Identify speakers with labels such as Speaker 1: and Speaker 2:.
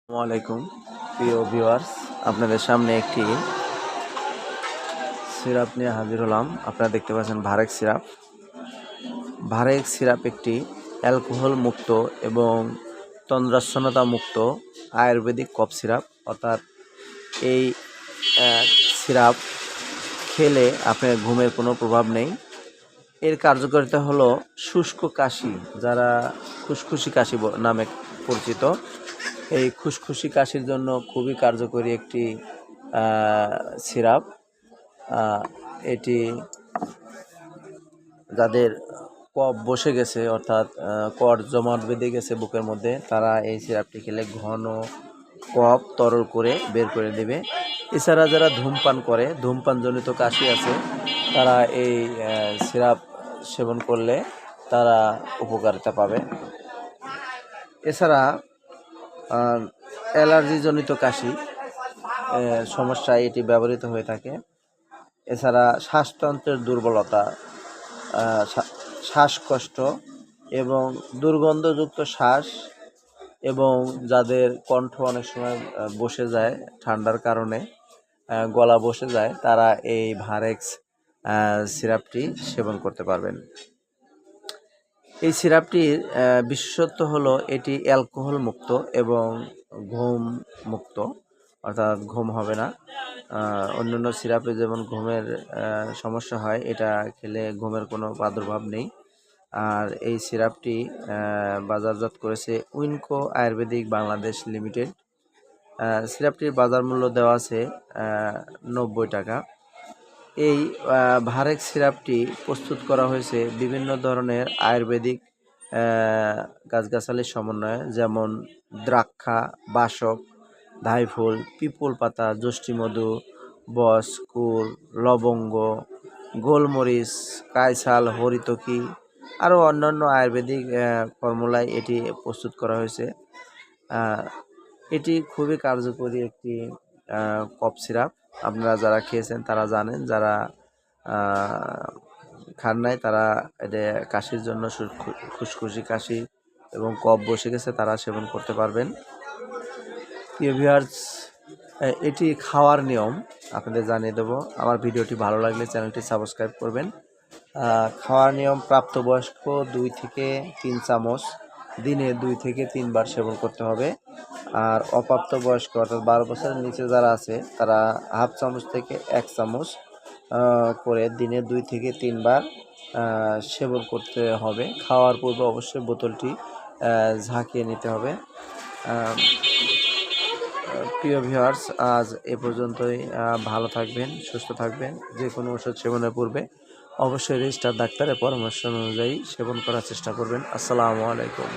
Speaker 1: আসসালামু আলাইকুম প্রিয় ভিউয়ার্স, আপনাদের সামনে একটি সিরাপ নিয়ে হাজির হলাম। আপনারা দেখতে পাচ্ছেন ভারেক্স সিরাপ। ভারেক্স সিরাপ একটি অ্যালকোহল মুক্ত এবং তন্দ্রাচ্ছন্নতা মুক্ত আয়ুর্বেদিক কফ সিরাপ। অর্থাৎ এই সিরাপ খেলে আপনার ঘুমের কোনো প্রভাব নেই। এর কার্যকারিতা হলো শুষ্ক কাশি, যারা খুসখুসি কাশি নামে পরিচিত, এই খুসখুসি কাশির জন্য খুবই কার্যকরী একটি সিরাপ। এটি যাদের কফ বসে গেছে, অর্থাৎ কফ জমাট বেঁধে গেছে বুকের মধ্যে, তারা এই সিরাপটি খেলে ঘন কফ তরল করে বের করে দেবে। এছাড়া যারা ধূমপান করে, ধূমপানজনিত কাশি আছে, তারা এই সিরাপ সেবন করলে তারা উপকারিতা পাবে। এছাড়া অ্যালার্জিজনিত কাশি সমস্যায় এটি ব্যবহৃত হয়ে থাকে। এছাড়া শ্বাসতন্ত্রের দুর্বলতা, শ্বাসকষ্ট এবং দুর্গন্ধযুক্ত শ্বাস, এবং যাদের কণ্ঠ অনেক সময় বসে যায় ঠান্ডার কারণে, গলা বসে যায়, তারা এই ভারেক্স সিরাপটি সেবন করতে পারবেন। এই সিরাপটির বিশেষত্ব হলো এটি অ্যালকোহল মুক্ত এবং ঘুম মুক্ত, অর্থাৎ ঘুম হবে না। অন্যান্য সিরাপে যেমন ঘুমের সমস্যা হয়, এটা খেলে ঘুমের কোনো প্রাদুর্ভাব নেই। আর এই সিরাপটি বাজারজাত করেছে উইনকো আয়ুর্বেদিক বাংলাদেশ লিমিটেড। সিরাপটির বাজার মূল্য দেওয়া আছে 90 টাকা। এই ভারেক্স সিরাপটি প্রস্তুত করা হয়েছে বিভিন্ন ধরনের আয়ুর্বেদিক গাছগাছালির সমন্বয়ে, যেমন দ্রাক্ষা, বাসক, ধাইফুল, পিপল পাতা, যষ্টিমধু, বস, কুল, লবঙ্গ, গোলমরিচ, কায়ছাল, হরিতকি, আরও অন্যান্য আয়ুর্বেদিক ফর্মুলায় এটি প্রস্তুত করা হয়েছে। এটি খুবই কার্যকরী একটি কফ সিরাপ। আপনারা যারা খেয়েছেন তারা জানেন, যারা খান নাই তারা এটা কাশির জন্য, খুসখুসি কাশি এবং কফ বসে গেছে, তারা সেবন করতে পারবেন। প্রিয় ভিউয়ার্স, এটি খাওয়ার নিয়ম আপনাদের জানিয়ে দেবো। আমার ভিডিওটি ভালো লাগলে চ্যানেলটি সাবস্ক্রাইব করবেন। খাওয়ার নিয়ম: প্রাপ্তবয়স্ক 2 থেকে 3 চামচ দিনে 2 থেকে 3 বার সেবন করতে হবে। আর অপ্রাপ্তবয়স্ক অর্থাৎ 12 বছরের নিচে যারা আছে, তারা হাফ চামচ থেকে 1 চামচ করে দিনে 2 থেকে 3 বার সেবন করতে হবে। খাওয়ার পূর্বে অবশ্যই বোতলটি ঝাঁকিয়ে নিতে হবে। প্রিয় ভিউয়ার্স, আজ এ পর্যন্তই। ভালো থাকবেন, সুস্থ থাকবেন। যে কোনো ওষুধ সেবনের পূর্বে অবশ্যই রেজিস্টার ডাক্তারের পরামর্শ অনুযায়ী সেবন করার চেষ্টা করবেন। আসসালামু আলাইকুম।